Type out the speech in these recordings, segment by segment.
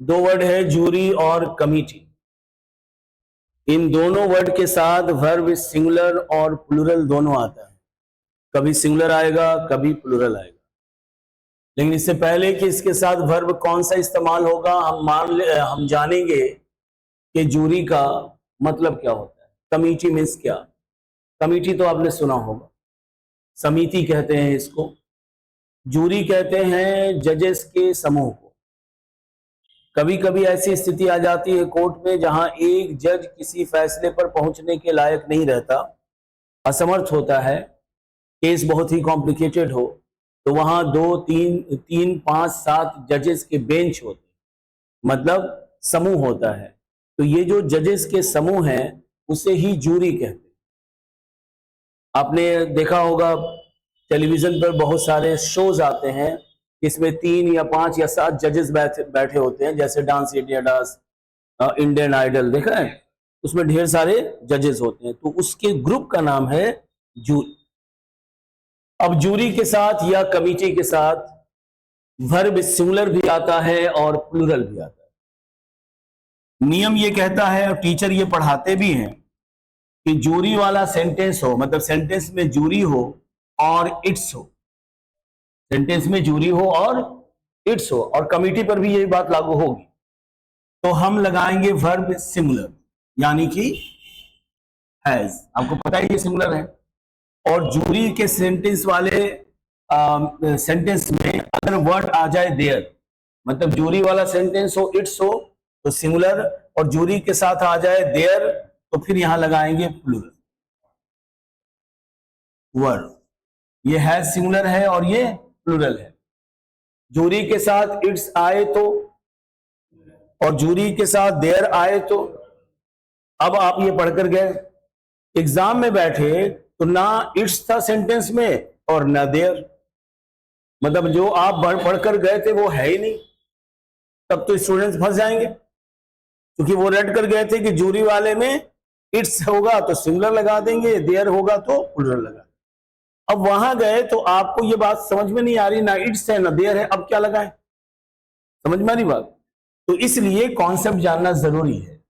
दो वर्ड है जूरी और कमिटी। इन दोनों वर्ड के साथ वर्ब सिंगुलर और प्लूरल दोनों आता है। कभी सिंगुलर आएगा, कभी प्लूरल आएगा। लेकिन इससे पहले कि इसके साथ वर्ब कौन सा इस्तेमाल होगा, हम जानेंगे कि जूरी का मतलब क्या होता है। कमिटी मीन्स क्या? कमिटी तो आपने सुना होगा, समिति कहते हैं इसको। जूरी कहते हैं जजेस के समूह को। कभी कभी ऐसी स्थिति आ जाती है कोर्ट में जहां एक जज किसी फैसले पर पहुंचने के लायक नहीं रहता, असमर्थ होता है, केस बहुत ही कॉम्प्लिकेटेड हो, तो वहां 2, 3, 5, 7 जजेस के बेंच होते हैं, मतलब समूह होता है। तो ये जो जजेस के समूह हैं उसे ही जूरी कहते हैं। आपने देखा होगा टेलीविजन पर बहुत सारे शोज आते हैं, इसमें 3 या 5 या 7 जजेस बैठे होते हैं, जैसे dance India dance, Indian Idol देखा है, उसमें ढेर सारे जजेस होते हैं, तो उसके ग्रुप का नाम है जूरी। अब जूरी के साथ या कमिटी के साथ वर्ब सिंगुलर भी आता है और प्लूरल भी आता है। नियम ये कहता है और टीचर ये पढ़ाते भी हैं कि जूरी वाला सेंटेंस हो, मतलब सेंटेंस में जूरी हो और इट्स हो, सेंटेंस में जूरी हो और इट्स हो, और कमिटी पर भी यही बात लागू होगी। तो हम लगाएंगे वर्ब सिंगुलर, यानी कि हैज। आपको पता है ये सिंगुलर है। और जूरी के सेंटेंस वाले सेंटेंस में अगर वर्ड आ जाए देयर, मतलब जूरी वाला सेंटेंस हो इट्स हो तो सिंगुलर, और जूरी के साथ आ जाए देयर तो फिर यहां लगाएंगे प्लूरल वर्ड। ये हैज सिंगुलर है और ये प्लूरल है। जूरी के साथ इट्स आए तो, और जूरी के साथ देयर आए तो। अब आप ये पढ़कर गए, एग्जाम में बैठे तो ना इट्स था सेंटेंस में और ना देयर, मतलब जो आप पढ़कर गए थे वो है ही नहीं। तब तो स्टूडेंट्स फंस जाएंगे, क्योंकि वो रट कर गए थे कि जूरी वाले में इट्स होगा तो सिंगुलर लगा देंगे, देयर होगा तो प्लूरल लगा देंगे। अब वहां गए तो आपको ये बात समझ में नहीं आ रही, ना इट्स है ना देयर है, अब क्या लगाएं? समझ में आ रही बात? तो इसलिए कॉन्सेप्ट जानना जरूरी है।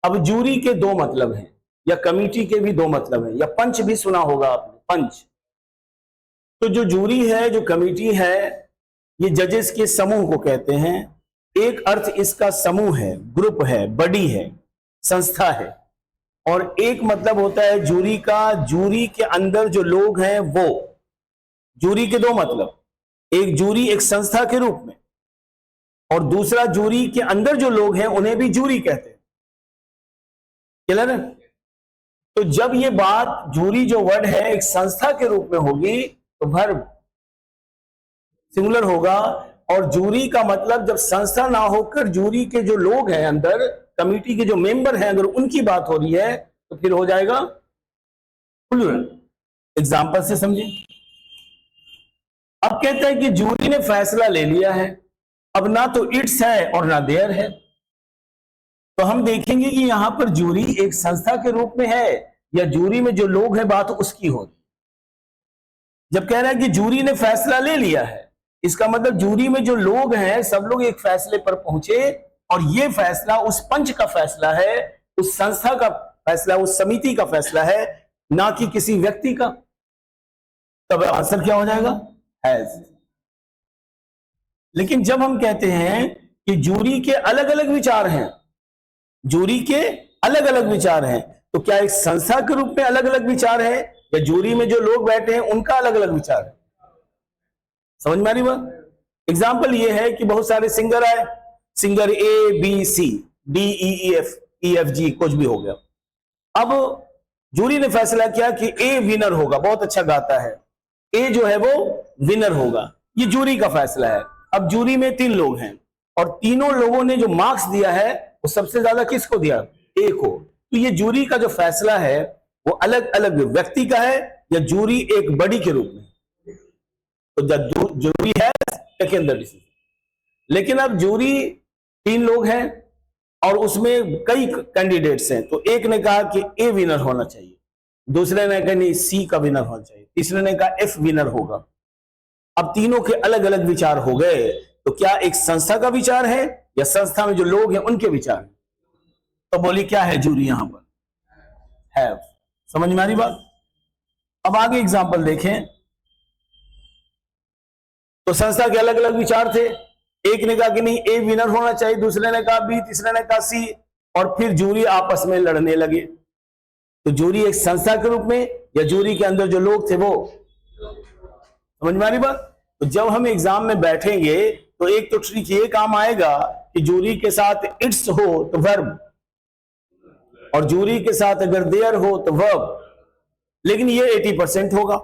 अब जूरी के दो मतलब हैं, या कमिटी के भी दो मतलब हैं, या पंच भी सुना होगा आपने, पंच। तो जो जूरी है, जो कमिटी है, ये जजेस के समूह को कहते हैं। एक अर्थ इसका समूह है, ग्रुप है, बडी है, संस्था है। और एक मतलब होता है जूरी का, जूरी के अंदर जो लोग हैं वो। जूरी के दो मतलब, एक जूरी एक संस्था के रूप में, और दूसरा जूरी के अंदर जो लोग हैं उन्हें भी जूरी कहते हैं। क्लियर है? तो जब ये बात जूरी जो वर्ड है एक संस्था के रूप में होगी तो वर्ब सिंगुलर होगा, और जूरी का मतलब जब संस्था ना होकर जूरी के जो लोग हैं अंदर, कमिटी के जो मेंबर हैं, अगर उनकी बात हो रही है तो फिर हो जाएगा प्लूरल। एग्जांपल से समझिए। अब कहते हैं कि जूरी ने फैसला ले लिया है, अब ना तो इट्स है और ना देयर है। तो हम देखेंगे कि यहां पर जूरी एक संस्था के रूप में है या जूरी में जो लोग हैं बात उसकी हो रही। जब कह रहा है कि जूरी ने फैसला ले लिया है, इसका मतलब जूरी में जो लोग हैं सब लोग एक फैसले पर पहुंचे, और ये फैसला उस पंच का फैसला है, उस संस्था का फैसला, उस समिति का फैसला है, ना कि किसी व्यक्ति का। तब आंसर क्या हो जाएगा? हैज। लेकिन जब हम कहते हैं कि जूरी के अलग अलग विचार हैं, जूरी के अलग अलग विचार हैं, तो क्या एक संस्था के रूप में अलग अलग विचार है, या जूरी में जो लोग बैठे हैं उनका अलग अलग विचार है? समझ में आ रही बात? एग्जाम्पल ये है कि बहुत सारे सिंगर आए, singer A B C D E F G कुछ भी हो गया। अब जूरी ने फैसला किया कि ए विनर होगा, बहुत अच्छा गाता है, ए जो है वो विनर होगा, ये जूरी का फैसला है। अब जूरी में 3 लोग हैं, और तीनों लोगों ने जो मार्क्स दिया है वो सबसे ज्यादा किसको दिया? ए को। तो ये जूरी का जो फैसला है वो अलग अलग व्यक्ति का है, या जूरी एक बड़ी के रूप में? तो जूरी है टेक द डिसीजन। लेकिन अब जूरी 3 लोग हैं और उसमें कई कैंडिडेट्स हैं, तो एक ने कहा कि ए विनर होना चाहिए, दूसरे ने कहा नहीं सी का विनर होना चाहिए, तीसरे ने कहा एफ विनर होगा। अब तीनों के अलग अलग विचार हो गए, तो क्या एक संस्था का विचार है या संस्था में जो लोग हैं उनके विचार। तो बोली क्या है जूरी यहां पर? हैव। समझ में आ रही बात? अब आगे एग्जाम्पल देखें तो संस्था के अलग अलग विचार थे। एक ने कहा कि नहीं ए विनर होना चाहिए, दूसरे ने कहा बी, तीसरे ने कहा सी, और फिर जूरी आपस में लड़ने लगे। तो जूरी एक संस्था के रूप में या जूरी के अंदर जो लोग थे वो, समझ में आ रही बात? तो जब हम एग्जाम में बैठेंगे तो एक तो ट्रिक ये काम आएगा कि जूरी के साथ इट्स हो तो वर्ब, और जूरी के साथ अगर देयर हो तो वर्ब। लेकिन ये 80% होगा,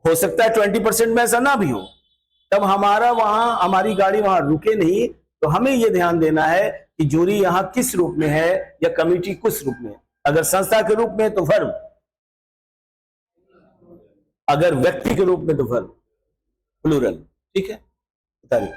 हो सकता है 20% में ऐसा ना भी हो, तब हमारा वहां हमारी गाड़ी वहां रुके नहीं। तो हमें यह ध्यान देना है कि जूरी यहां किस रूप में है या कमिटी किस रूप में है। अगर संस्था के रूप में तो वर्ब, अगर व्यक्ति के रूप में तो वर्ब, प्लूरल। ठीक है, बताइए।